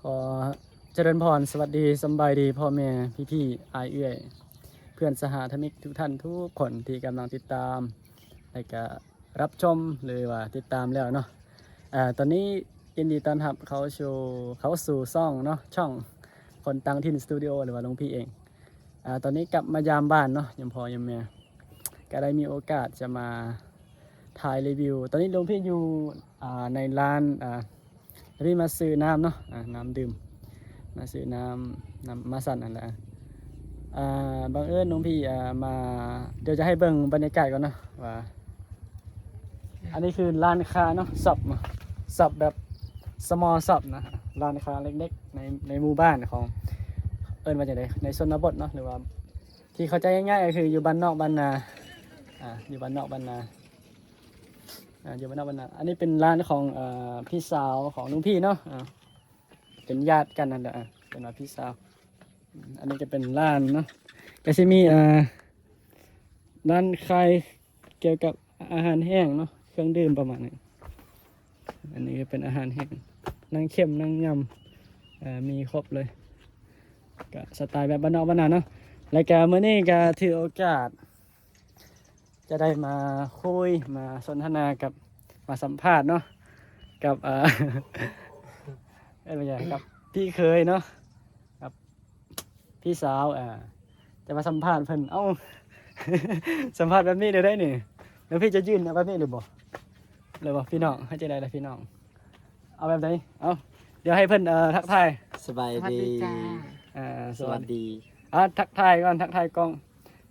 ขอเจริญพรสวัสดีสำบายดีพ่อแม่พี่ๆอายเอื้อยเพื่อนสหธมิกทุกท่านทุกคนที่กำลังติดตามและก็รับชมหรือว่าติดตามแล้วเนาะตอนนี้ยินดีต้อนรับเขาสู่ช่องเนาะช่องคนตังถิ่นสตูดิโอหรือว่าหลวงพี่เองตอนนี้กลับมายามบ้านเนาะยามพ่อยามแม่ก็ได้มีโอกาสจะมาถ่ายรีวิวตอนนี้หลวงพี่อยู่ในร้านพี่มาซื้อน้ำเนาะน้ำดื่มมาซื้อน้ำมาสั่นนั่นแหละบังเอิญน้องพี่มาเดี๋ยวจะให้เบิ่งบรรยากาศก่อนนะว่าอันนี้คือร้านค้าเนาะสับแบบ small shop นะร้านค้าเล็กๆในหมู่บ้านของเอิ้นว่าจังได๋ในชนบทเนาะหรือว่าที่เข้าใจง่ายๆก็คืออยู่บ้านนอกบ้านนาอยู่บ้านนอกบ้านนาอยู่บ้านนอกบ้านนาอันนี้เป็นร้านของพี่สาวของลุงพี่เนาะเป็นญาติกันนั่นแหละเป็นว่าพี่สาวอันนี้จะเป็นร้านเนาะก็จะมีร้านขายเกี่ยวกับอาหารแห้งเนาะเครื่องดื่มประมาณนี้อันนี้ก็เป็นอาหารแห้งนั่งเค็มนั่งยำมีครบเลยก็สไตล์แบบบ้านนอกบ้านนาเนาะแล้วก็มื้อนี้ก็ถือโอกาสจะได้มาคุยมาสนทนากับมาสัมภาษณ์เนาะกับไม่ใช่กับพี่เคยเนาะกับพี่สาวจะมาสัมภาษณ์เพิ่นสัมภาษณ์แบบนี้ได้นี่แล้วพี่จะยื่นแบบนี้หรือบ่พี่น้องให้จะได้ล่ะพี่น้องเอาแบบไหนเอาเดี๋ยวให้เพิ่นทักทาย สบายดีจ้าสวัสดี ทักทายก่อนทักทายกล้อง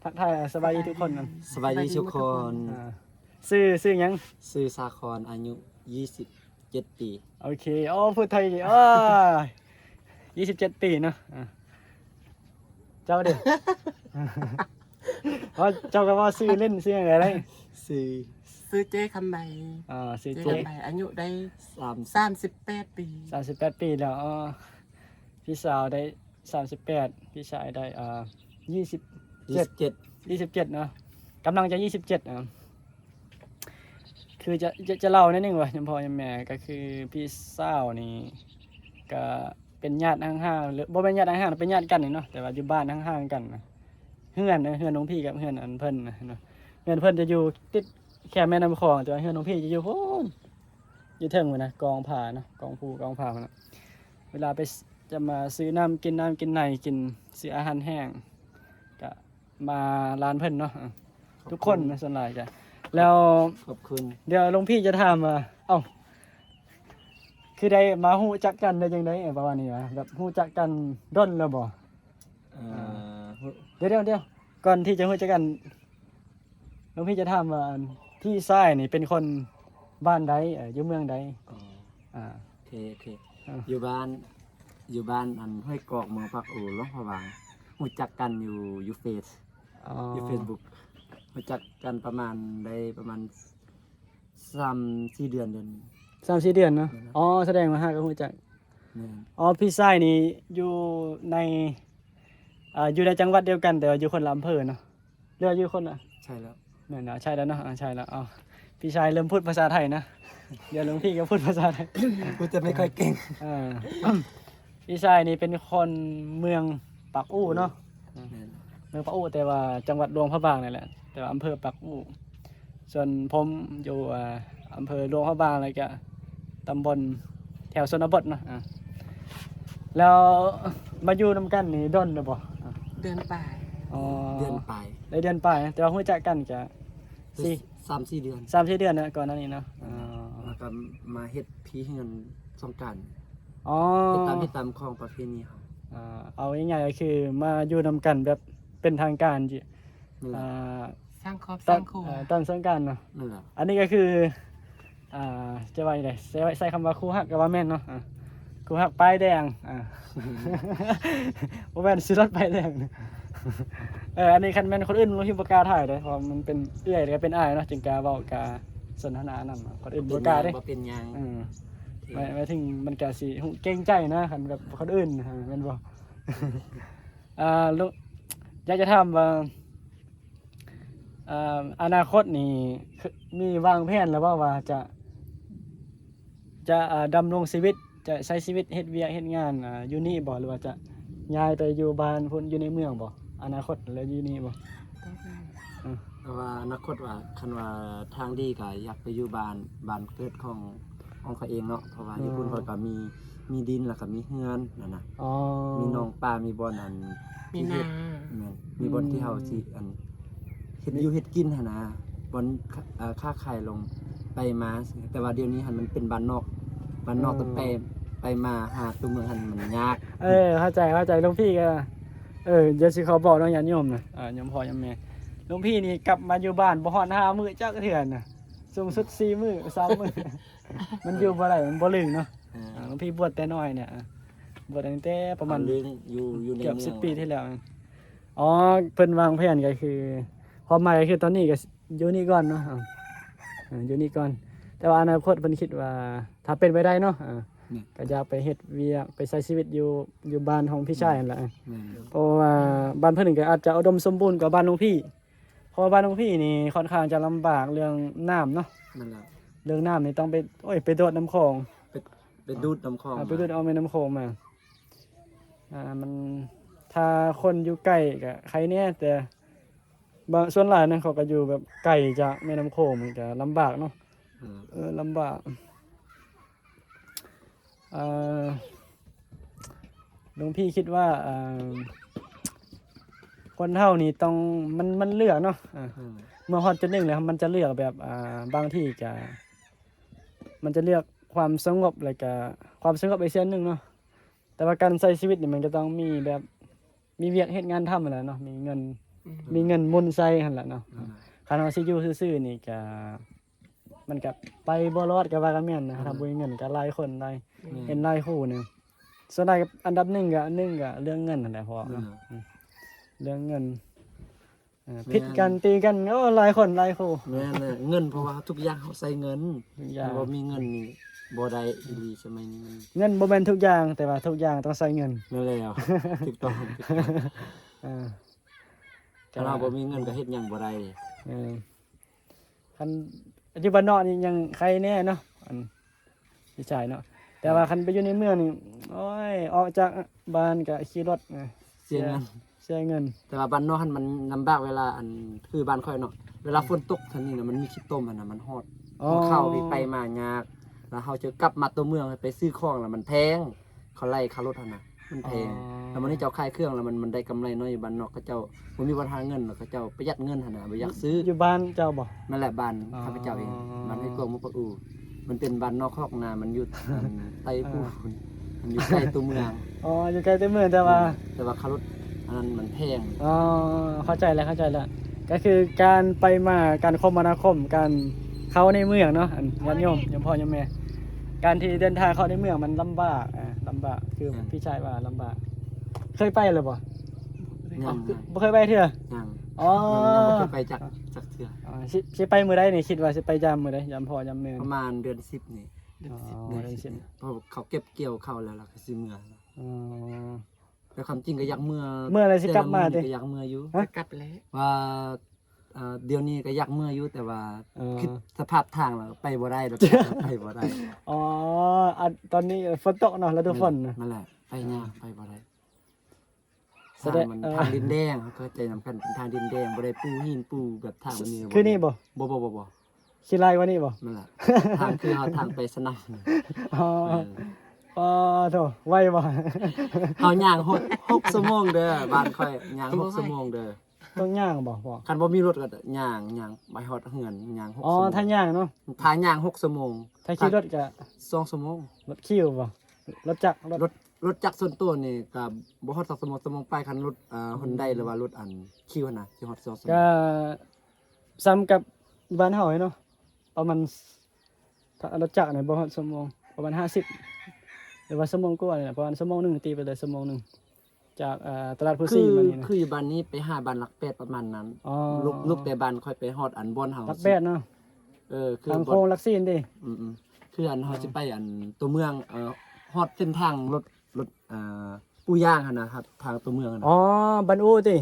ทักทายสบายดีทุกคนกัน สบายดีทุกคน ซื้อหยัง ชื่อสาครอายุ27 ปี โอเคพูดไทยดี27 ปีเนาะเจ้าเด้เจ้าก็ว่าซื้อเล่นซื้ออะไรได้ ชื่อ ซื้อเจ๊คำใบ ซื้อ เจ๊ เจ๊ คำใบอายุได้ 38 ปี 38 ปีแล้วพี่สาวได้38พี่ชายได้27เนาะกำลังจะ27คือจะเล่านิดนึงว่ายมพ่อยมแม่ก็คือพี่สาวนี่ก็เป็นญาติห่างๆหรือบ่เป็นญาติห่างๆเป็นญาติกันนี่เนาะแต่ว่าอยู่บ้านห่างๆกันนะเฮือนน้องพี่กับเฮือนอันเพิ่นนะเนาะเฮือนเพิ่นจะอยู่ติดแค่แม่น้ำคลองแต่ว่าเฮือนน้องพี่จะอยู่โพ้นอยู่เทิงพุ่นนะกองผ้าเนาะกองผ้าพุ่นน่ะเวลาไปจะมาซื้อน้ำกินในกินซื้ออาหารแห้งก็มาร้านเพิ่นเนาะทุกคนนะส่วนใหญ่จ้ะแล้วขอบคุณ เดี๋ยวหลวงพี่จะถามว่าคือได้มาฮู้จักกันได้จังได๋ประมาณนี้วะแบบฮู้จักกันดนแล้วบ่เดี๋ยวก่อนที่จะฮู้จักกันหลวงพี่จะถามว่าพี่ชายนี่เป็นคนบ้านใดอยู่เมืองใดโอเคอยู่บ้านอันห้วยกอกเมืองปักโอหลวงพระบางรู้จักกันอยู่เFacebook รู้จักกันประมาณ3-4 เดือน 3-4 เดือนเนาะแสดงว่าก็ฮู้จักพี่ชายนี่อยู่ในอยู่ในจังหวัดเดียวกันแต่ว่าอยู่คนละอำเภอเนาะหรือว่าอยู่คนละ ใช่แล้ว นั่นนะใช่แล้วเนาะใช่แล้วพี่ชายเริ่มพูดภาษาไทยนะเดี๋ยวหลวงพี่ก็พูดภาษาไทย พูดจะไม่ค่อยเก่ง พี่ชายนี่เป็นคนเมืองปากอู้เนาะเมืองปากอู้แต่ว่าจังหวัดหลวงพระบางนี่แหละแต่ว่าอำเภอปากอู้ส่วนผมอยู่อำเภอหลวงพระบางอะไรก็ตำบลแถวชนบทเนาะแล้วมาอยู่นำกันนี่ดนหรือบ่ เดือนปลาย เดือนปลาย ได้เดือนปลายแต่ว่ารู้จักกันจะ 3-4 เดือน 3-4 เดือนนะก่อนหน้านี้เนาะแล้วก็มาเฮ็ดพีเฮือนสงกรานต์ อ๋อ เฮ็ดตามของประเพณีเขา เอาง่ายๆก็คือมาอยู่นำกันแบบเป็นทางการจิสร้างครอบสร้างครัว ตอนสงกรานต์เนาะ นั่นแหละ อันนี้ก็คือจะว่าอย่างไรใส่คำว่าคู่ฮักกับว่าแม่นเนาะคู่ฮักป้ายแดงว่าแม่นซื้อรถป้ายแดงอันนี้คันแม่นคนอื่นเราที่บ่กล้าถ่ายเลยเพราะมันเป็นเอื้อยแล้วก็เป็นอ้ายเนาะจึงกล้าเว้ากล้าสนทนานำคนอื่นบ่กล้าเด้ บ่เป็นหยัง ไม่ถึงมันก็สิเกรงใจนะคันแบบคนอื่นแม่นบ่ลูกอยากจะถามว่าอนาคตนี่มีวางแผนแล้วว่าจะดำรงชีวิต จะใช้ชีวิตเฮ็ดเวียกเฮ็ดงานอยู่นี่บ่หรือว่าจะย้ายไปอยู่บ้านพุ่นอยู่ในเมืองบ่อนาคตแล้วอยู่นี่บ่ เพราะว่าอนาคตว่าคันว่าทางดีก็อยากไปอยู่บ้านเกิดของเขาเองเนาะเพราะว่าอยู่พุ่นเขาก็มีดินแล้วก็มีเฮือนนั่นน่ะ อ๋อ มีน้องป่ามีบ่อนอัน มีนา แม่นมีบ่อนที่เฮาสิอันเฮ็ดอยู่เฮ็ดกินหั่นนะบ่อนค้าขายลงไปมาแต่ว่าเดี๋ยวนี้หั่นมันเป็นบ้านนอกต้องไปมาหาตัวเมืองหั่นมันยาก เข้าใจหลวงพี่ก็เดี๋ยวสิเขาบอกน้องญาติโยมนะโยมพ่อโยมแม่หลวงพี่นี่กลับมาอยู่บ้านบ่ฮอด5มื้อจักเทื่อน่ะสูงสุด4มื้อ3มื้อ มันอยู่บ่ได้มันบ่ลึงเนาะหลวงพี่บวชแต่น้อยเนี่ยบวชตั้งแต่ประมาณ เรื่องอยู่ใน เกือบ เมือง 10 ปีที่แล้วอ๋อเพิ่นวางแผนก็คือความหมายก็คือตอนนี้ก็อยู่นี่ก่อนเนาะอยู่นี่ก่อนแต่ว่าอนาคตเพิ่นคิดว่าถ้าเป็นไปได้เนาะก็อยากไปเฮ็ดเวียกไปใช้ชีวิตอยู่บ้านของพี่ชายนั่นแหละ แม่น เพราะว่าบ้านเพิ่นก็อาจจะอุดมสมบูรณ์กว่าบ้านหลวงพี่เพราะว่าบ้านหลวงพี่นี่ค่อนข้างจะลำบากเรื่องน้ำเนาะ นั่นแหละ เรื่องน้ำนี่ต้องไปโดดน้ำคลอง ไปดูดน้ำคลอง ไปดูดเอาแม่น้ำโขงมามันถ้าคนอยู่ใกล้ก็ใครเนี่ยแต่บางส่วนหลายนะเขาก็อยู่แบบไกลจากแม่น้ำโขงมันก็ลำบากเนาะลำบากหลวงพี่คิดว่าคนเฮานี่ต้องมันเลือกเนาะเมื่อฮอดจุดหนึ่งแล้วมันจะเลือกแบบบางที่ก็มันจะเลือกความสงบแล้วก็ความสงบอีกเส้นหนึงเนาะแต่ว่าการใช้ชีวิตนี่มันก็ต้องมีแบบมีเวียกเฮ็ดงานทำนั่นแหละเนาะมีเงินหมุนใส่หั่นแหละเนาะคันว่าสิอยู่ซื่อๆนี่ก็มันก็ไปบ่รอดก็ว่ากันแม่นนะถ้าบ่มีเงินก็หลายคนหลายเห็นหลายคู่นึงส่วนใหญ่อันดับหนึ่งก็เรื่องเงินนั่นแหละพอเนาะเรื่องเงินผิดกันตีกันโอ้หลายคนหลายคู่ แม่นน่ะเงินเพราะว่าทุกอย่างเขาใส่เงิน ทุกอย่าง บ่มีเงินนี่บ่ได้อีหลีสมัยนี้มัน เงินบ่แม่นทุกอย่างแต่ว่าทุกอย่างต้องใช้เงิน นั่นแหล้วถูกต้อง ถ้าเราบ่มีเงินก็เฮ็ดหยังบ่ได้เลย คันปัจจุบันเนาะนี่ยังใครแน่เนาะอันพี่ชายเนาะแต่ว่าคันไปอยู่ในเมืองนี่โอ้ยออกจากบ้านก็ขี่รถ เสียเงิน เสียเงิน แต่ว่าบ้านนอกหันมันลำบากเวลาอันคือบ้านค่อยเนาะเวลาฝนตกทันนี้น่ะมันมีขี้ต้มอันน่ะมันฮอดเข้าไปมายากแล้วเฮาจะกลับมาตัวเมืองไปซื้อของแล้วมันแพงเขาไล่ค่ารถหั่นน่ะมันแพงแล้วมันนี่เจ้าขายเครื่องแล้วมันได้กำไรน้อยอยู่บ้านนอกเขาเจ้าบ่มีปัญหาเงินแล้วเขาเจ้าประหยัดเงินหั่นน่ะบ่อยากซื้อ อยู่บ้านเจ้าบ่ นั่นแหละบ้านข้าพเจ้าเองบ้านให้กวงมุกปะอูมันเป็นบ้านนอกคอกนามันอยู่ใต้ภูมันอยู่ใกล้ตัวเมือง อยู่ใกล้ตัวเมืองแต่ว่า ค่ารถอันนั้นมันแพง เข้าใจแล้วก็คือการไปมาการคมนาคมการเข้าในเมืองเนาะอันญาติโยมพ่อโยมแม่การที่เดินทางเข้าในเมืองมันลำบากลำบากคือพี่ชายว่าลำบากเคยไปเลยบ่ ยัง บ่เคยไปเทื่อ ยัง อ๋อ ยังบ่เคยไปจากเทื่อ สิไปมื้อใดนี่คิดว่าสิไปยามมื้อใดยามพ่อยามแม่ ประมาณเดือน10นี่ เดือน10 เพราะเขาเก็บเกี่ยวเข้าแล้วล่ะก็สิเมื่อ อ๋อ แต่ความจริงก็อยากเมื่อ เมื่อไรสิกลับมา แต่ ติ ก็อยากเมื่ออยู่ จะกลับแล้ว ว่าเดี๋ยวนี้ก็อยากเมื่ออยู่แต่ว่าคิดสภาพทางแล้วไปบ่ได้แล้วไปบ่ได้ อ๋อตอนนี้ฝนตกเนาะฤดูฝนน่ะ นั่นแหละไปยากไปบ่ได้ แสดง มันทางดินแดงเขาใจนำกันเป็นทางดินแดงบ่ได้ปูหินปูแบบทางมันนี่ คือนี่บ่ บ่ สิไล่กว่านี้บ่ นั่นแหละทางคือเฮาทางไปสนาม อ๋อโถไวบ่ เฮาย่าง6ชั่วโมงเด้อบ้านค่อยย่าง6ชั่วโมงเด้อ ต้องย่างบ่พ่อ คันบ่มีรถก็ย่างไปฮอดเฮือนย่าง6ชั่วโมง ถ้าย่างเนาะ ทางย่าง6ชั่วโมง ถ้าขี่รถก็ 2ชั่วโมง รถคิวบ่รถจักรรถจักรส่วนตัวนี่ก็บ่ฮอด2ชั่วโมงไปคันรถHyundai หรือว่ารถอันคิวน่ะสิฮอด2ชั่วโม ก็ ง ซ้ำกับบ้านเฮาเนาะประมาณถ้ารถจักรเนี่ยบ่ฮอดชั่วโมงประมาณ50หรือว่าชั่วโมงกว่านี่แหละประมาณชั่วโมงหนึงตีไปเลยชั่วโมงหนึงจากตลาดภูซี่มานี่นะ คืออยู่บ้านนี้ไปหาบ้านหลักแปดประมาณนั้น อ๋อ ลูกแต่บ้านค่อยไปฮอดอันบ่อนเฮา ตักแบดเนาะ คือ ทาง บ่ โค้งลักซีนดิ อืมคืออันเฮาสิไปอันตัวเมืองฮอดเส้นทางรถปูย่างหั่นนะครับทางตัวเมืองน่ะ บันอูติ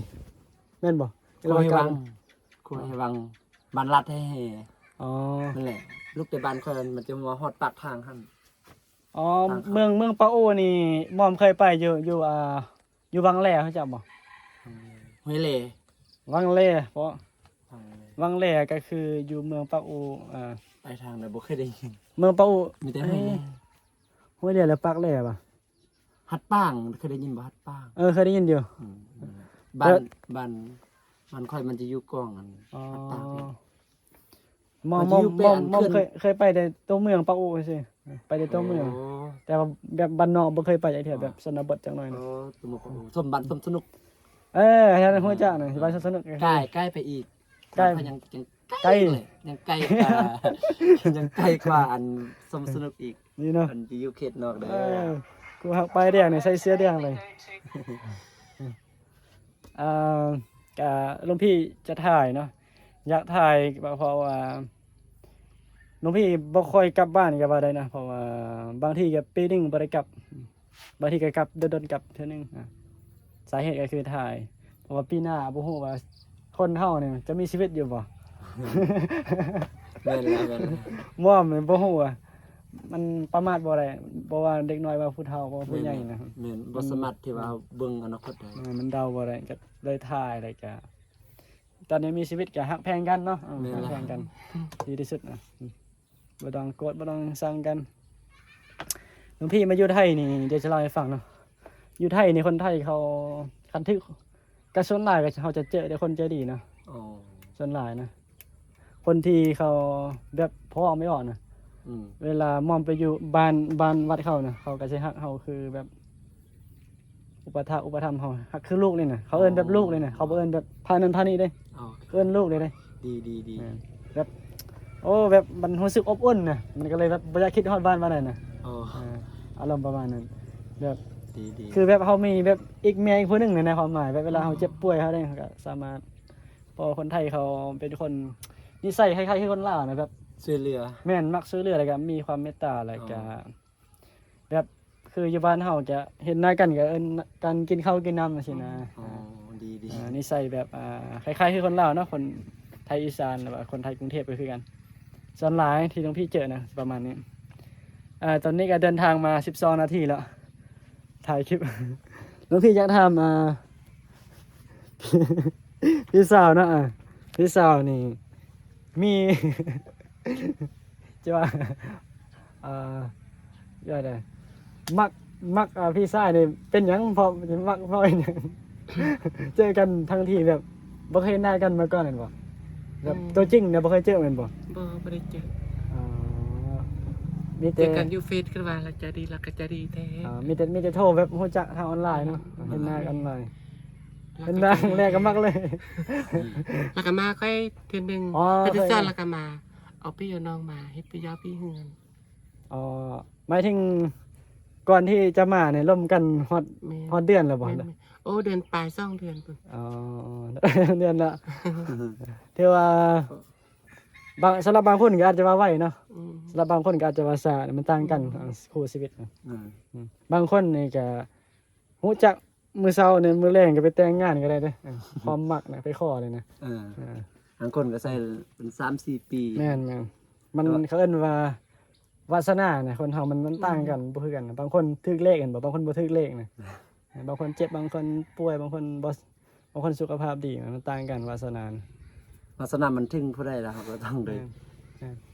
แม่นบ่ ครัวให้วังบ้านลัดให้ อ๋อ นั่นแหละลูกแต่บ้านค่อยมันจะมาฮอดปากทางหั่น อ๋อเมืองปะโอนี่หม่อมเคยไปอยู่อยู่วังแหล่เขาจักบ่ ห้วยเหล่ วังแหล่เพราะ ทางเลย วังแหล่ก็คืออยู่เมืองปะโอไปทางไหนบ่เคยได้ยิน เมืองปะโอ มีแต่ห้วยเหล่ ห้วยแหล่แล้วปักแหล่ป่ะ ฮัดป้างเคยได้ยินบ่ฮัดป้าง เคยได้ยินอยู่ อืมบ้านบ้านมันค่อยมันจะอยู่กล้องอัน อ๋อ ฮัดป้างนี่ มอ มัน ม จะ อ อยู่ ม เป็น มอม อัน มอม ขึ้น เคยไปแต่ตัวเมืองปะโอซิไปแต่ตัวเมือง โ แต่ว่าแบบบ้านนอกบ่เคยไปจักเทื่อแบบชนบทจังหน่อย โอ้ นะ สมสมบัติสมสนุก ให้หัวจักน่ะสิไปสนุก ใกล้ใกล้ไปอีก ใกล้ ยัง ใกล้ เลยยังใกล้กว่า ยังใกล้กว่าอันสมสนุกอีก นี่เนาะ อันที่อยู่เขตนอกเด้ เอ อ อกูหักไปแดงนี่ใส่เสื้อแดงเลยกะหลวงพี่จะถ่ายเนาะอยากถ่ายเพราะว่าหลวงพี่บ่ค่อยกลับบ้านก็ว่าได้นะเพราะว่าบางทีก็ปีหนึงบ่ได้กลับบางทีก็กลับโดนๆกลับเทื่อนึงสาเหตุก็คือถ่าย เพราะว่าปีหน้าบ่ฮู้ว่าคนเฮาเนี่ยจะมีชีวิตอยู่บ่ แม่นแล้วแม่นแล้ว ม่อมนบ่ฮู้ว่ามันประมาทบ่ได้บ่ว่าเด็กน้อยว่าผู้เฒ่าบ่ว่าผู้ใหญ่นะ แม่นบ่สามารถที่ว่าเบิ่งอนาคตได้ มันเดาบ่ได้ก็เลยถ่ายอะไรก็ตอนนี้มีชีวิตก็ฮักแพงกันเนาะฮักแพงกันดีที่สุดนะบ่ต้องโกรธบ่ต้องสั่งกันหลวงพี่มาอยู่ไทยนี่เดี๋ยวจะเล่าให้ฟังเนาะอยู่ไทยนี่คนไทยเขาคันทึกกระส่วนหลายก็เขาจะเจอแต่คนใจดีเนาะ อ๋อ ส่วนหลายนะคนที่เขาแบบพ่อไม่ออกนะ อืม เวลามอมไปอยู่บ้านวัดเขานะเขาก็สิฮักเฮาคือแบบอุปถัมภ์เฮาฮักคือลูกเลยนะเขาเอิ้นแบบลูกเลยนะเขาบ่เอิ้นแบบพานั้นพานี้เด้ อ๋อ เอิ้นลูกเลยเด้ ดี แบบโอ้แบบมันรู้สึกอบอุ่นนะมันก็เลยแบบบ่อยากคิดฮอดบ้านว่าได้นะ อ๋อ อารมณ์ประมาณนั้นแบบ ดี คือแบบเฮามีแบบอีกแม่อีกผู้หนึงในความหมายแบบเวลาเฮาเจ็บป่วยเฮาได้เขาก็สามารถเพอคนไทยเขาเป็นคนนิสัยคล้ายๆคือคนลาวนะแบบ ช่วยเหลือ แม่นมักซื้อเรืออะไรกันมีความเมตตาอะไรกัน อ๋อ แบบคืออยู่บ้านเฮาจะเห็นหน้ากันก็เอิ้นกันกินข้าวกินน้ำจังซี่นะ อ๋อดี นิสัยแบบคล้ายๆคือคนลาวเนาะคนไทยอีสานหรือว่าคนไทยกรุงเทพก็คือกันส่วนหลายที่หลวงพี่เจอนะประมาณนี้ตอนนี้ก็เดินทางมา12นาทีแล้วถ่ายคลิป หลวงพี่อยากถามพี่สาวเนาะพี่สาวนี่มี จะว่าย่อยได้มักพี่ชายนี่เป็นหยังพอมักเพราะเป็นหยัง เจอกันทั้งที่แบบบ่เคยหน้ากันมาก่อนแม่นบ่แบบตัวจริงเนี่ยบ่เคยเจอแม่นบ่ บ่ได้เจอ อ๋อมี เจ แต่ อกันอยู่เฟซกันว่าเราจะดีเราก็จะดีแท้ มีแต่โทรแบบรู้จักทางออนไลน์เนาะเห็นหน้ากันออนไลน์เห็นหน้าครั้งแรกก็มักเลย แล้วก็มาค่อยเทื่อนึง อ๋อ ไปที่ซ่อนแล้วก็มา เอาพี่เอาน้องมาให้ไปยอพี่เฮือน อ๋อหมายถึงก่อนที่จะมาเนี่ยร่วมกันฮอดเดือนแล้วบ่ แม่นๆโอ้เดือนปลาย2เดือนพุ่น อ๋อ เดือนละถือว่าสำหรับบางคนก็อาจจะว่าไวเนาะ อืม สำหรับบางคนก็อาจจะว่าช้ามันต่างกันคู่ชีวิตนะ บางคนนี่ก็รู้จักมือเช้าเนี่ยมือแรงก็ไปแต่งงานก็ได้เด้อความมักนะไปขอเลยนะ บางคนก็ใส่เป็น3-4 ปี แม่นมันเขาเอิ้นว่าวาสนาเนี่ยคนเฮามันต่างกันบ่คือกันนะบางคนถึกเลขกันบ่บางคนบ่ถึกเลขนะบางคนเจ็บบางคนป่วยบางคนบ่บางคนสุขภาพดีมันต่างกันวาสนานะ ลักษณะมันถึงผู้ใดแล้วครับก็ต้องเลย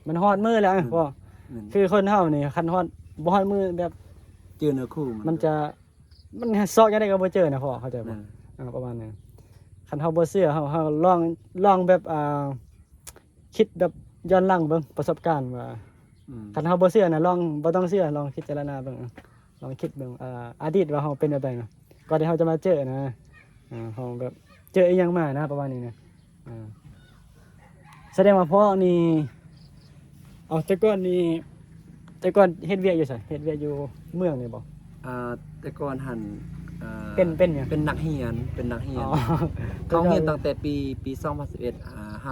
มันฮอดมือแล้วพ่อคือคนเฮานี่คันฮอดบ่ฮอดมือแบบ เจอเนื้อคู่ มันจะมันซอกยังไดก็บ่เจอนะพ่อเข้าใจบ่ ประมาณนั้นคันเฮาบ่เชื่อเฮาลองแบบคิดแบบย้อนหลังเบิ่งประสบการณ์ว่าคันเฮาบ่เชื่อนะลองบ่ต้องเชื่อลองพิจารณาเบิ่งลองคิดเบิ่งอดีตว่าเฮาเป็นแบบใดนะก่อนที่เฮาจะมาเจอนะเฮาแบบเจออีหยังมานะประมาณนี้นะแสดงว่าพ่อนี่เอาแต่ก่อนเฮ็ดเวียกอยู่ไสเฮ็ดเวียกอยู่เมืองนี่บ่ แต่ก่อนหัน เป็นหยัง เป็นนักเรียนเขาเรียนตั้งแต่ปี2011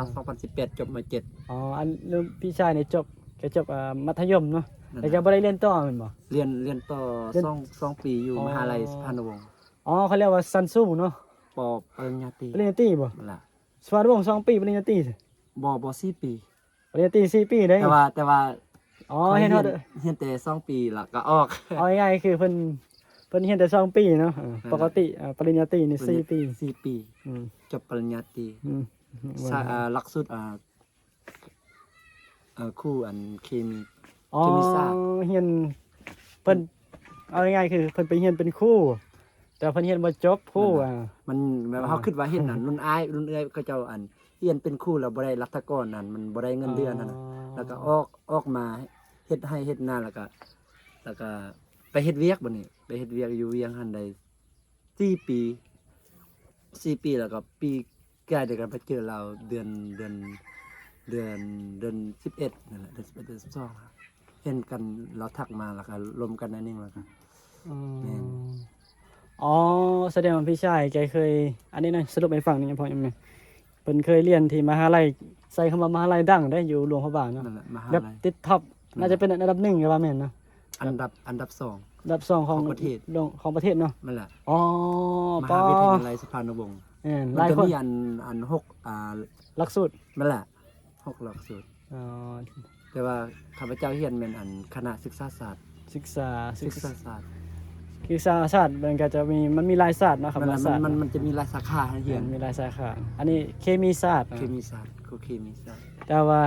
2018จบมา7อ๋ออันพี่ชายนี่จบมัธยมเนาะแต่ก็บ่ได้เรียนต่อแม่นบ่ เรียนต่อ2ปีอยู่มหาลัยสุพรรณวงศ์ อ๋อเขาเรียกว่าซันซูเนาะ ปปริญญาตรี ปริญญาตรีบ่ นั่นล่ะ สุพรรณวงศ์2ปีปริญญาตรี บ่4 ปี ปริญญาตรี4ปีได้ แต่ว่า อ๋อเฮียนฮอด เฮียนแต่2ปีแล้วก็ออก เอาง่ายๆคือเพิ่นเฮียนแต่2ปีเนาะปกติปริญญาตรีนี่4ปี 4 ปี อืม จบปริญญาตรี อืม หลักสูตรคู่อันเคมี อ๋อ เคมีศาสตร์ เฮียนเพิ่นเอาง่ายๆคือเพิ่นไปเฮียนเป็นครูแต่เพิ่นเฮียนบ่จบครูมันแบบว่าเขาคิดว่าเฮ็ดนั่นรุ่นอ้ายรุ่นเอื้อยก็เจ้าอันเรียนเป็นครูแล้วบ่ได้รัฐกรนั่นมันบ่ได้เงินเดือนนั่นน่ะแล้วก็ออกมาเฮ็ดให้เฮ็ดนาแล้วก็ไปเฮ็ดเวียกบัดนี้ไปเฮ็ดเวียกอยู่เวียงหั่นได้4 ปีแล้วก็ปีใกล้เดียวกันไปเจอเราเดือน11นั่นแหละเดือน11เดือน12ครับเห็นกันเราทักมาแล้วก็ลมกันนั่นเองแล้วก็ แม่น อ๋อแสดงว่าพี่ชายแกเคย อันนี้นะสรุปให้ฟังนี่พอยังไงเพิ่นเคยเรียนที่มหาลัยใส่คำว่ามหาลัยดังได้อยู่หลวงพระบางเนาะ นั่นแหละมหา แบบ ลัย ติดท็อปน่าจะเป็นอันดับ1ก็ว่าแม่นเนาะ อันดับ2 อันดับ2ของ ของประเทศ ของประเทศเนาะ นั่นแหละ อ๋อ ม ปอ หาวิทยาลัยสุพรรณวงศ์ แม่นห มัน ลาย จะ คน มีอัน6หลักสูตร นั่นแหละ6หลักสูตร อ๋อ แต่ว่าข้าพเจ้าเรียนเป็นอันคณะศึกษาศาสตร์ ศึกษา ศึกษาศาสตร์ ศาสตร์มันก็จะมีหลายศาสตร์เนาะครับ นั่นแหละ ศาสตร์ มันจะมีหลายสาขาให้เรียน มีหลายสาขาอันนี้เคมีศาสตร์ เคมีศาสตร์เคมีศาสตร์ แต่ว่า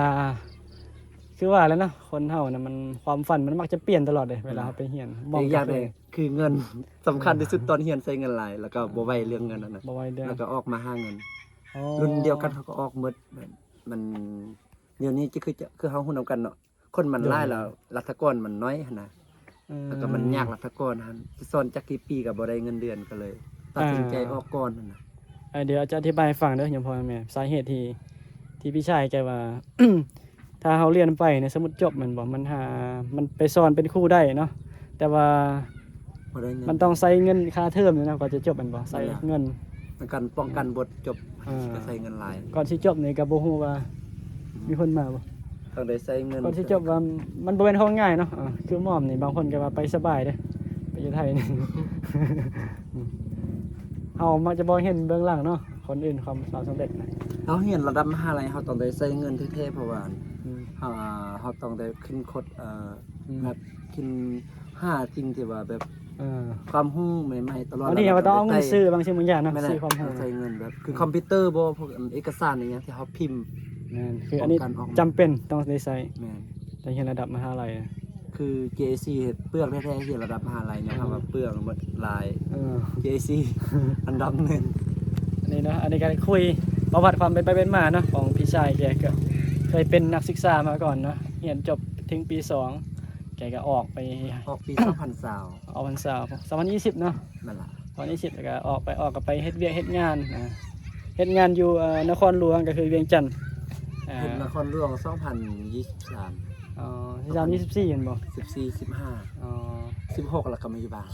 คือว่าแล้วเนาะคนเฮานะมันความฝันมันมักจะเปลี่ยนตลอดเลยเวลาเราไปเรียน อีกอย่างห เล นึงคือเงินสำคัญที่สุดตอนเรียนใช้เงินหลายแล้วก็บ่ไว้เรื่องเงินนั่นน่ะ บ่ไว้เด้อ แล้วก็ออกมาหาเงิน อ๋อ รุ่นเดียวกันเขาก็ออกหมดมันเดี๋ยวนี้คือเฮาฮู้นำกันเนาะคนมันหลายแล้วรัฐกรมันน้อยหั่นน่ะ แล้วก็มันยากรัฐกรหั่นสิสอนจักกี่ปีก็บ่ได้เงินเดือนก็เลย ตัดสินใจออกก่อนนั่นน่ะ เดี๋ยวจะอธิบายให้ฟังเด้อโยมพ่อแม่สาเหตุที่พี่ชายแกว่า ถ้าเฮาเรียนไปเนี่ยสมมุติจบมันบ่มันไปสอนเป็นครูได้เนาะแต่ว่า บ่ได้เงิ มัน น ต้องใช้เงินค่าเทอมเนี่ยนะกว่าจะจบมันบ่ใช้เงิน ในการป้องกันบทจบ อ่า ก็ใช้เงินหลาย ก่อนสิจบนี่ก็บ่ฮู้ว่ามีคนมาบ่ ต้องได้ใช้เงิน ก่อนสิจบว่ามันบ่เป็นของง่ายเนาะคือหม่อมนี่บางคนก็ว่าไปสบายเด้อไปอยู่ไทยนี่ เฮามักจะบ่เห็นเบื้องหลังเนาะคนอื่นความสำเร็จนะ เฮาเรียนระดับมหาลัยเฮาต้องได้ใช้เงินแท้ๆเพราะว่า อืม เฮาต้องได้ขึ้นคดอืม แบบขึ้น5สิ่งที่ว่าแบบ เออ ความรู้ใหม่ๆตลอด บางทีเราต้องเอาเงินซื้อบางสิ่งบางอย่างเนาะ ไม่ได้ ซื้อความรู้ ใช้เงินแบบคือคอมพิวเตอร์บ่พวกเอกสารอย่างเงี้ยที่เฮาพิมพ์ แม่นคืออันนี้ ป้องกันออกมา จำเป็นต้องได้ใช้ แม่น แต่เรียนระดับมหาลัยอะ คือ JAC เฮ็ดเปลือกแท้ๆเรียนระดับมหาลัยเนี่ยคำว่าเปลือกหมดลาย เออ JAC อันดับหนึ่ง อันนี้เนาะอันนี้ก็คุยประวัติความเป็นไปเป็นมาเนาะของพี่ชายแกก็เคยเป็นนักศึกษามาก่อนเนาะเรียนจบถึงปี 2แกก็ออกไป ออกปี2020 เอาพรรษา2020เนาะ นั่นล่ะ 2020แล้วก็ออกก็ไปเฮ็ดเวียกเฮ็ดงานเฮ็ดงานอยู่นครหลวงก็คือเวียงจันทน์ เฮ็ดนครหลวง2023 อ๋อ2024เห็นบ่ 14 15 อ๋อ 16แล้วก็มาอยู่บ้าน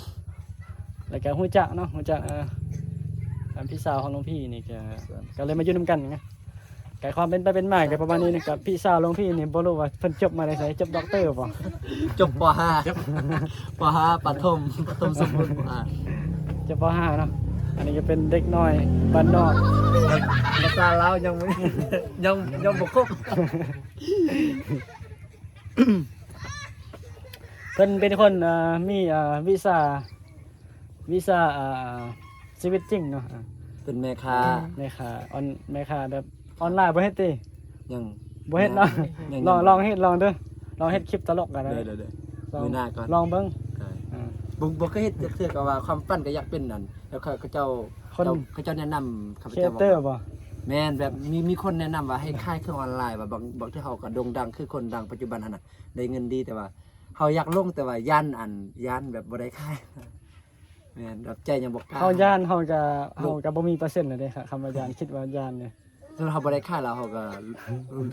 แล้วก็ฮู้จักเนาะฮู้จักพี่สาวของหลวงพี่นี่ก็เลยมาอยู่นํกันไงก็ความเป็นไปเป็นมาก็ประมาณนี้นะกับพี่สาวหลวงพี่นี่บ่รู้ว่าเพิ่นจบมาได้ไสจบด็อกเตอร์บ่ จบป .5 ป .5 ประถมสมบูรณ์ จบป .5 เนาะอันนี้ก็เป็นเด็กน้อยบ้านนอก ภาษาลาวยังไม่ ยังบ่ครบ เพิ่นเป็นคนมีวีซ่าชีวิตจริงเนาะ เป็นแม่ค้า แม่ค้าแม่ค้าแบบออนไลน์บ่เฮ็ดติ ยัง บ่เฮ็ดเนาะ ยัง ลองเฮ็ดลองเด้อลองเฮ็ดคลิปตลกกันนะ เดี๋ยว ลอง มื้อหน้าก่อน ลองเบิ่งอ่า บ่เคยเฮ็ดเทื่อก็ว่าความฝันก็อยากเป็นนั่นแล้วเขาเจ้า คน เขาเจ้าแนะนำข้าพ ครีเอ เจ้าบอ เตอร์ กว่า บ่ แม่นแบบมีคนแนะนำว่าให้ขายเครื่องออนไลน์ว่าบางที่เขาก็โด่งดังคือคนดังปัจจุบันหั่นน่ะได้เงินดีแต่ว่าเขาอยากลงแต่ว่าย่านแบบบ่ได้ขายแม่นแบบใจยังบ่กล้า เฮาย่านเฮาก็บ่มีเปอร์เซ็นต์เลยเด้ค่ะคำว่าย่านคิดว่าย่านเนี่ย ถ้าเขาบ่ได้ขายแล้วเขาก็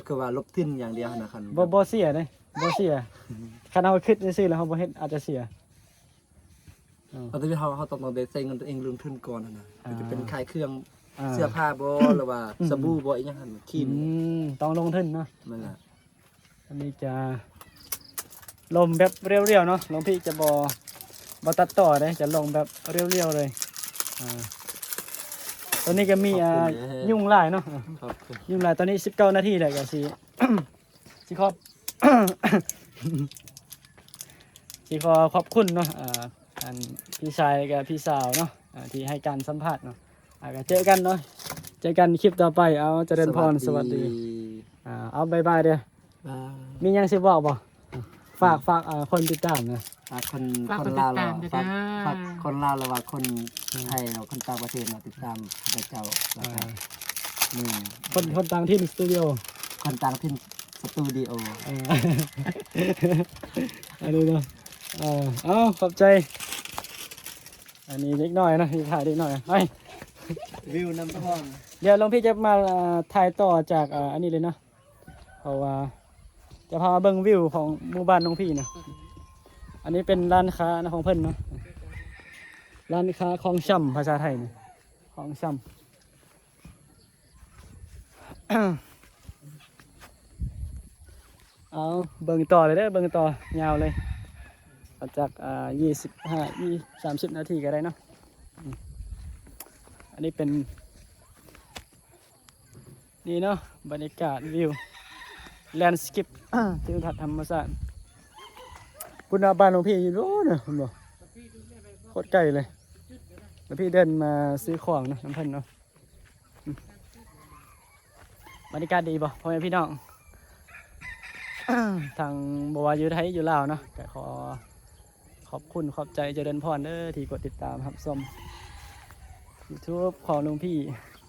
คือว่าลบทุนอย่างเดียวนะครับ บ่เสียเด้บ่เสียคันเฮาคิดซื่อๆแล้วเฮาบ่เฮ็ดอาจจะเสีย เพราะที่เขาต้องได้ใช้เงินตัวเองลงทุนก่อนนะมันจะเป็นขายเครื่อง อ่า เสื้อผ้าบ่หรือว่าสบู่บ่อีหยังหั่นครีม ต้องลงทุนเนาะ นั่นแหละ อันนี้จะลมแบบเรียวๆเนาะหลวงพี่จะบ่ตัดต่อเด้จะลงแบบเรียวๆเลยตอนนี้ก็มียุ่งหลายเนาะ ครับ ยุ่งหลายตอนนี้19นาทีแล้วก็สิ สิครบ ค สิขอขอบคุณเนาะอันพี่ชายกับพี่สาวเนาะที่ให้การสัมภาษณ์เนาะก็เจอกันเนาะเจอกันคลิปต่อไปเอาเจริญพรสวัสดีเอาบายบายเด้อ บ๊าย มีหยังสิบอกบ่ฝากคนติดตามนะ ฝากคน ฝาก ค ก น ดติ ลา ด วเรา ตามด้วย ฝาก นะ ฝากคนลาวเราว่าคนไทยเราคนต่างประเทศเราติดตามพระเจ้าแล้วก็นี่ คนต่างที่สตูดิโอ คนต่างถิ่นสตูดิโอ อันนี้เนาะเอาขอบใจ อันนี้เล็กน้อยนะที่ถ่ายเล็กน้อยไป วิวน้ำทอง เดี๋ยวหลวงพี่จะมาถ่ายต่อจากอันนี้เลยนะเพราะว่าจะพาเบิ่งวิวของหมู่บ้านหลวงพี่นะอันนี้เป็นร้านค้านะของเพิ่นเนาะร้านค้าของช่ำภาษาไทยนะของช่ำ เอาเบิ่งต่อเลยเด้อเบิ่งต่อยาวเลยเอาจาก30 นาทีก็ได้เนาะอันนี้เป็นนี่เนาะบรรยากาศวิวแลนด์สเคป ทิวทัศน์ธรรมชาติคุณอาบ้านหลวงพี่อยู่โน่นนะคุณบอกโคตรไกลเลยแล้วพี่เดินมาซื้อของนะน้ำเพันเนาะบรรยากาศดีป่ะพ่อแม่พี่น้อง ทางบัวาอยู่ไทยอยู่ลาวเนาะก็ขอบคุณขอบใจเจริญพรเด้อที่กดติดตามครับชม YouTube ของหลวงพี่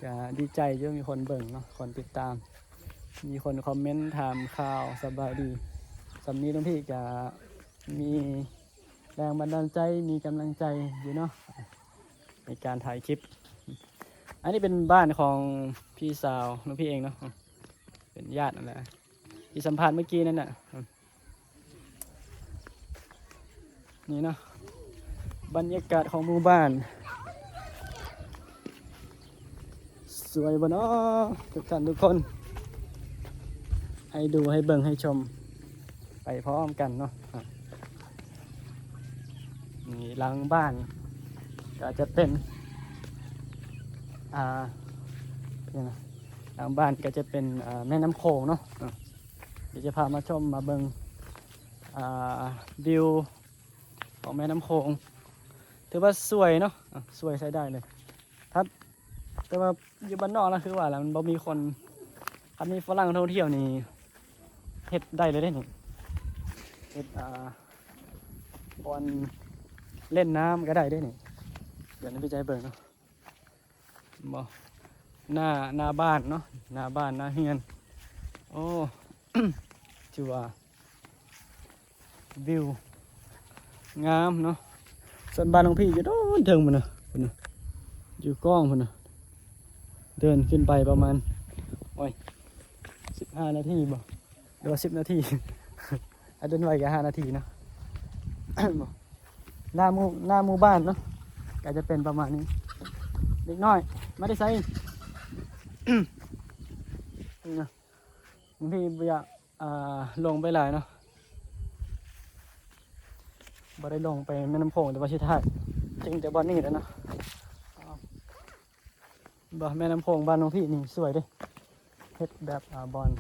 ก็ดีใจเยอะมีคนเบิ่งเนาะคนติดตาม มีคนคอมเมนต์ถามข่าวสบายดีสำนี้หลวงพี่ก็มีแรงบันดาลใจมีกำลังใจอยู่เนาะในการถ่ายคลิป อันนี้เป็นบ้านของพี่สาวหลวงพี่เองเนาะเป็นญาตินั่นแหละที่สัมภาษณ์เมื่อกี้นั่นน่ะนี่เนาะบรรยากาศของหมู่บ้านสวยบ่เนาะทุกท่านทุกคนให้ดูให้เบิ่งให้ชมไปพร้อมกันเนาะนี่หลังบ้านก็จะเป็นเนี่ยนะหลังบ้านก็จะเป็นแม่น้ำโขงเนาะเดี๋ยวจะพามาชมมาเบิ่งวิวของแม่น้ำโขงถือว่าสวยเนาะสวยใช้ได้เลยครับแต่ว่าอยู่บ้านนอกนะคือว่าแล้วมันบ่มีคนอันนี้ฝรั่งท่องเที่ยวนี่เฮ็ดได้เลยได้นี่เฮ็ดบอลเล่นน้ำก็ได้ได้นี่เดี๋ยวนี้พี่ใจเบิ่งเนาะบ่หน้าบ้านเนาะหน้าบ้านหน้าเฮือนโอ้ ชื่อว่าวิวงามเนาะส่วนบ้านของพี่อยู่โดนเทิงมันนะพุ่นนะอยู่กล้องพุ่นนะเดินขึ้นไปประมาณ15 นาทีบ่หรือว่า10 นาที เดินไวแค่5 นาทีนะ หน้าหมู่บ้านเนาะก็จะเป็นประมาณนี้เด็กน้อยไม่ได้ใส่ นี่นะบางทีอยากลงไปหลายเนาะบ่ได้ลงไปแม่น้ำโขงแต่ว่าชิท่ายจริงแต่บ้านนี้แหล้วนะบ่แม่น้ำโขงบ้านน้องพี่นี่สวยเด้เฮ็ดแบบบอล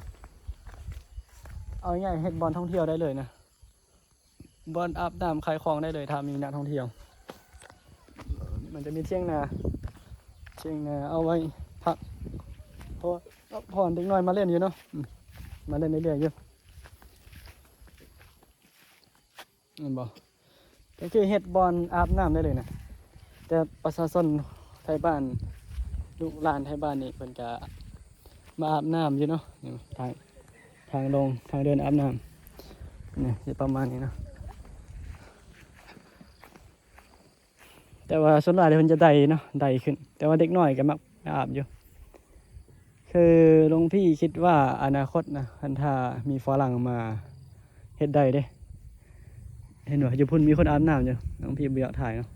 เอาง่ายเฮ็ดบอลท่องเที่ยวได้เลยนะบอลอาบน้ำขายของได้เลยถ้ามีนักท่องเที่ยวมันจะมีเที่ยงนาเอาไว้พักเพราะผ่อนเด็กน้อยมาเล่นอยู่เนาะมาเล่นเรื่อยๆอยู่เห็นบ่ก็คือเฮ็ดบอลอาบน้ำได้เลยนะแต่ประชาชนไทยบ้านลูกหลานไทยบ้านนี่เพิ่นก็มาอาบน้ำอยู่เนาะทางลงทางเดินอาบน้ำนี่จะประมาณนี้เนาะแต่ว่าส่วนใหญ่เพิ่นจะไดเนาะไดขึ้นแต่ว่าเด็กน้อยก็มักอาบอยู่คือหลวงพี่คิดว่าอนาคตนะคันถ้ามีฝรั่งมาเฮ็ดได้เด้เห็นว่าอยู่พุ่นมีคนอาบน้ำอยู่หลวงพี่บ่อยากถ่ายเนาะ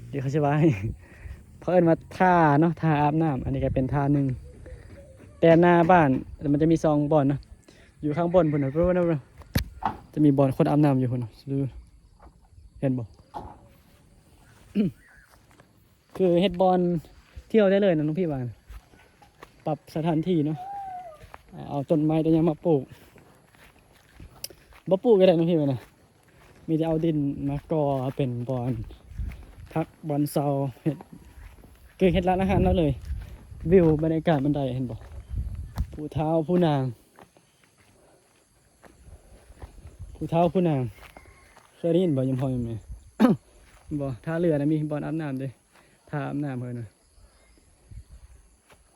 เดี๋ยวเขาสิว่าให้เพิ่นมาท่าเนาะท่าอาบน้ำอันนี้ก็เป็นท่าหนึ่งแต่หน้าบ้านมันจะมี2 บ่อนนะอยู่ข้างบนพุ่นน่ะเพราะว่าจะมีบ่อนคนอาบน้ำอยู่พุ่นน่ะดูเห็นบ่ คือเฮ็ดบอลเที่ยวได้เลยนะน้องพี่ว่านะปรับสถานที่เนาะเอาต้นไม้ต้นหญ้ามาปลูก บ่ปลูกก็ได้นะพี่มันนะมีแต่เอาดินมาก่อเป็นบอนพักบอนเซาเฮ็ดเก่งเฮ็ดร้านอาหารแล้วเลยวิวบรรยากาศบันไดเห็นบ่ผู้เฒ่าผู้นางผู้เฒ่าผู้นางเคยได้ยินบ่ยมพอยมั้ย บ่ท่าเรือนะมีบ่อนอาบน้ำเด้ท่าอาบน้ำเพิ่นน่ะ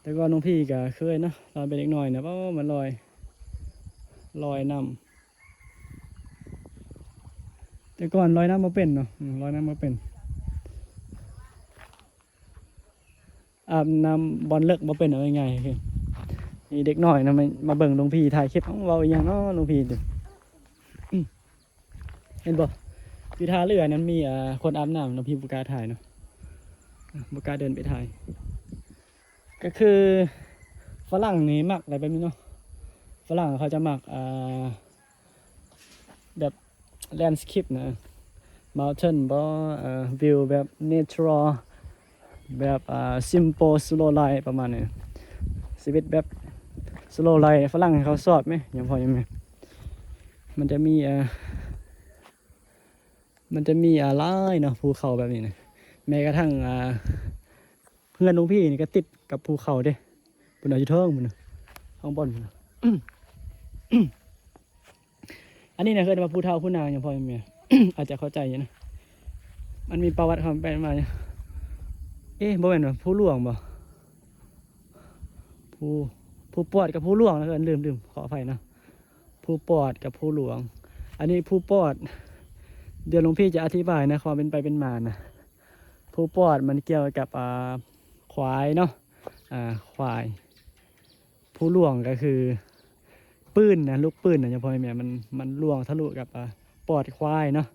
แต่ก่อนน้องพี่ก็เคยเนาะตอนเป็นเด็กน้อยนะเพราะมันลอยน้ำแต่ก่อนลอยน้ำบ่เป็นเนาะลอยน้ำบ่เป็นอาบน้ำบอลเลิกบ่เป็นเอาง่ายๆคือนี่เด็กน้อยนะมาเบิ่งหลวงพี่ถ่ายคลิปเว้าอีหยังเนาะหลวงพี่เห็นบ่อยู่ท่าเรือนั้นมีคนอาบน้ำหลวงพี่บ่กล้าถ่ายเนาะบ่กล้าเดินไปถ่ายก็คือฝรั่งนี่มักอะไรแบบนี้เนาะฝรั่งเขาจะมักแบบแลนด์สเคปนะ mountain บ่วิวแบบ natural แบบsimple slow life ประมาณนี้ชีวิตแบบ slow life ฝรั่งเขาชอบไหมยังพอยังไหมมันจะมีอะไรเนาะภูเขาแบบนี้นะแม้กระทั่งเพื่อนหลวงพี่นี่ก็ติดกับภูเขาเด้บนดอยเทิงบนข้างบนอันนี้นะเคยมาผู้เฒ่าผู้นางอย่างพ่อแม่ อาจจะเข้าใจอยู่นะมันมีประวัติความเป็นมาเนี่ยบ่แม่นว่าผู้หลวงบ่ผู้ปอดกับผู้หลวงนะเอิ้นลืมขออภัยนะผู้ปอดกับผู้หลวงอันนี้ผู้ปอดเดี๋ยวหลวงพี่จะอธิบายนะความเป็นไปเป็นมานะผู้ปอดมันเกี่ยวกับควายเนาะควายผู้หลวงก็คือปืนนะลูกปืนนะเฉพาะแม่มันล่วงทะลุกับปอดควายเนาะ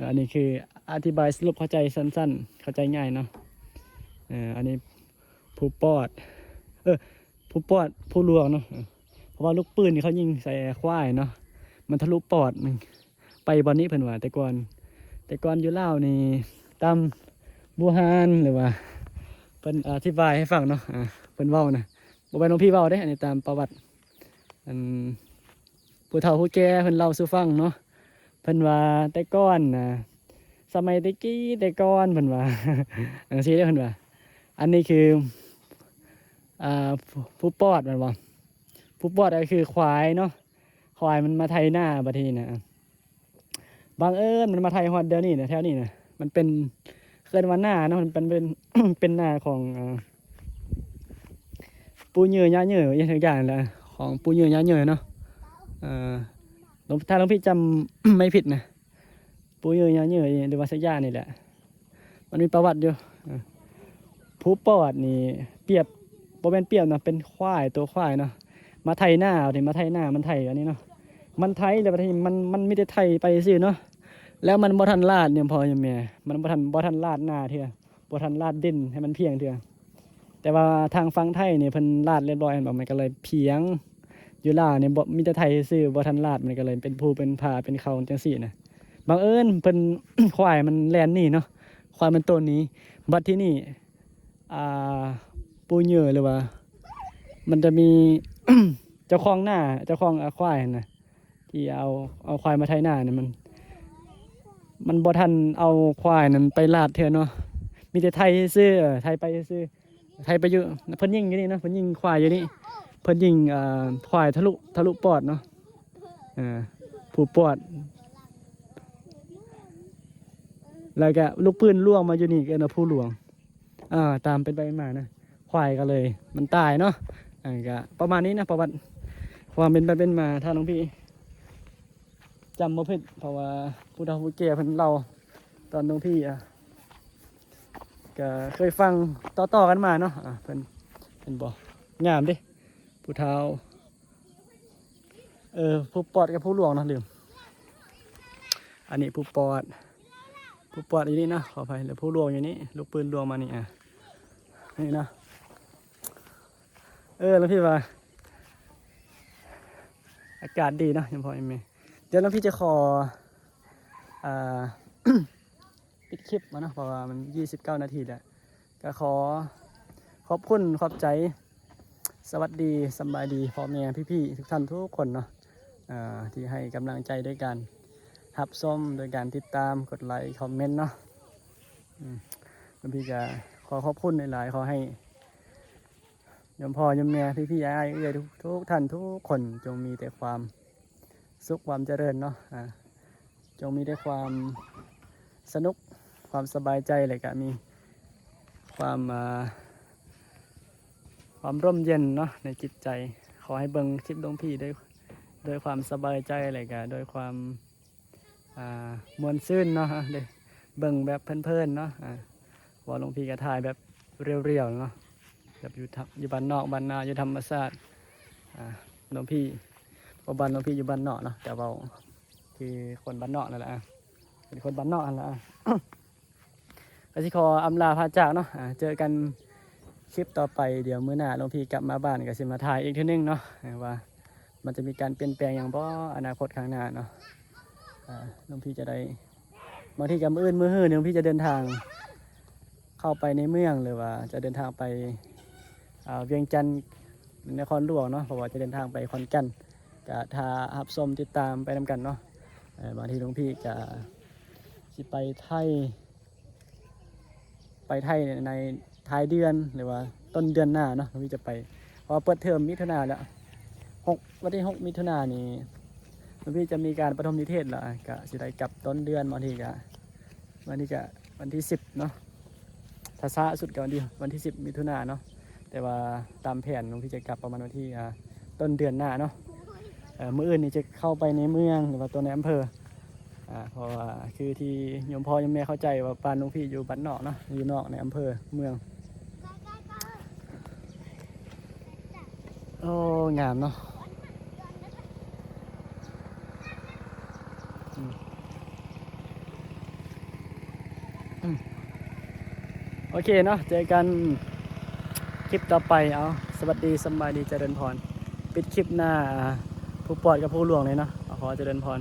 อันนี้คืออธิบายสรุปเข้าใจสั้นๆเข้าใจง่ายเนาะอันนี้ผู้ปอดผู้ปอดผู้หลวงเนาะเพราะว่าลูกปืนนี่เขายิงใส่ควายเนาะมันทะลุปอดมันไปบอนนี้เพิ่นว่าแต่ก่อนอยู่ลาวนี่ตามบูฮานหรือว่าเพิ่นอธิบายให้ฟังเนาะเพิ่นเว้านะบ่แม่นหลวงพี่เว้าเด้อันนี้ตามประวัติผู้เฒ่าผู้แก่เพิ่นเล่าสู่ฟังเนาะเพิ่นว่าแต่ก่อนน่ะสมัยตะกี้แต่ก่อนเพิ่นว่า จังซี่เด้อเพิ่นว่าอันนี้คือผู้ปอดมันว่าผู้ปอดก็คือควายเนาะควายมันมาไถนาบัดนี้นะบังเอิญมันมาไถฮอดเดี๋ยวนี้นะแถวนี้นะมันเป็นเคลื่อนวันหน้าเนาะมันเป็น เป็นหน้าของปูเหยื่อยาเหยื่ออย่างแหละของปูเหยื่อยาเหยื่อเนาะถ้าหลวงพี่จำ ไม่ผิดนะปูเหยื่อยาเหยื่อหรือว่าสักอย่างนี่แหละมันมีประวัติอยู่ผู้ปอดนี่เปรียบบ่เป็นเปรียบนะเป็นควายตัวควายเนาะมาไถหน้าเอาถึงมาไถหน้ามันไถอันนี้เนาะมันไถแต่ประเทศมันไม่ได้ไถไปซื่อเนาะแล้วมันบ่ทันลาดเนี่ยพอยังแม่มันบ่ทันลาดหน้าเทื่อบ่ทันลาดดินให้มันเพียงเทื่อแต่ว่าทางฝั่งไทยเนี่ยเพิ่นลาดเรียบร้อยแบบมันก็เลยเพียงอยู่ลาวเนี่ยบ่มีแต่ไทยซื่อบ่ทันลาดมันก็เลยเป็นภูเป็นผาเป็นเขาจังซี่นะบังเอิญเพิ่น ควายมันแล่นหนีเนาะควายมันตัวนี้บัดที่นี่ปูเหยื่อหรือว่ามันจะมี เจ้าของหน้าเจ้าของควายนะที่เอาควายมาไถหน้าเนี่ยมันบ่ทันเอาควายนั้นไปลาดเทื่อเนาะมีแต่ไทยซื่อไทยไปซื่อไทยไปอยู่เพิ่นยิงอยู่นี่เนาะเพิ่นยิงควายอยู่นี่เพิ่นยิงควายทะลุปอดเนาะผู้ปอดแล้วก็ลูกปืนล่วงมาอยู่นี่ก็เนาะผู้หลวงตามเป็นไปมานะควายก็เลยมันตายเนาะก็ประมาณนี้นะประวัติความเป็นไปเป็นมาถ้าน้องพี่จำบ่ผิดเพราะว่าผู้เฒ่าผู้แก่เพิ่นเล่าตอนน้องพี่ก็เคยฟังต่อกันมาเนาะเพิ่นบอกงามเด้ผู้เฒ่าผู้ปอดกับผู้หลวงเนาะลืมอันนี้ผู้ปอดอยู่นี่นะขออภัยแล้วผู้หลวงอยู่นี่ลูกปืนหลวงมานี่นี่นะแล้วพี่ว่าอากาศดีเนาะยังพอมีเดี๋ยวน้องพี่จะขอปิดคลิปมาเนาะเพราะว่ามัน29 นาทีแล้วก็ขอบคุณขอบใจสวัสดีสบายดีพ่อแม่พี่ๆทุกท่านทุกคนเนาะ ที่ให้กำลังใจด้วยการรับชมโดยการติดตามกดไลค์คอมเมนต์เนาะหลวงพี่จะขอขอบคุณหลายๆขอให้ยมพ่อยมแม่พี่ๆอ้ายเอื้อยทุกท่านทุกคนจงมีแต่ความสุขความเจริญเนาะจงมีแต่ความสนุกความสบายใจเลยก็มีความร่มเย็นเนาะในจิตใจขอให้เบิ่งคลิปหลวงพี่ด้วยความสบายใจอะไรกันด้วยความมวลซื่นเนาะเด้เบิ่งแบบเพลินๆเนาะว่าหลวงพี่ก็ถ่ายแบบเรียวๆเนาะแบบอยู่บ้านนอกบ้านนาอยู่ธรรมชาติหลวงพี่บ้านหลวงพี่อยู่บ้านนอกเนาะแต่ว่าคือคนบ้านนอกนั่นแหละเป็นคนบ้านนอกนั่นแหละก็สิขออำลาพระจากเนาะเจอกันคลิปต่อไปเดี๋ยวมื้อหน้าหลวงพี่กลับมาบ้านก็สิมาถ่ายอีกทีนึงเนาะว่ามันจะมีการเปลี่ยนแปลงอย่างบ่อนาคตข้างหน้าเนาะหลวงพี่จะได้บางทีกับมื้อหื้อหลวงพี่จะเดินทางเข้าไปในเมืองหรือว่าจะเดินทางไปเวียงจันทร์นครหลวงเนาะเพราะว่าจะเดินทางไปขอนแก่นก็ถ้ารับชมติดตามไปนำกันเนาะบางทีหลวงพี่จะสิไปไทยในท้ายเดือนหรือว่าต้นเดือนหน้าเนาะหลวงพี่จะไปเพราะเปิดเทอมมิถุนาแล้ววันที่ 6 มิถุนายนนี้หลวงพี่จะมีการประถมนิเทศแล้วก็สิได้กลับต้นเดือนบางทีก็วันที่ 10เนาะถ้าช้าสุดก็วันที่ 10 มิถุนายนเนาะแต่ว่าตามแผนหลวงพี่จะกลับประมาณวันที่ต้นเดือนหน้าเนาะมื้ออื่นนี่จะเข้าไปในเมืองหรือว่าตัวในอำเภอเพราะว่าคือที่โยมพ่อโยมแม่เข้าใจว่าบ้านหลวงพี่อยู่บ้านนอกเนาะอยู่นอกในอำเภอเมืองโอ้งามเนาะโอเคเนาะเจอกันคลิปต่อไปเอาสวัสดีสบายดีเจริญพรปิดคลิปหน้าผู้ปอดกับผู้หลวงเลยเนาะขอเจริญพร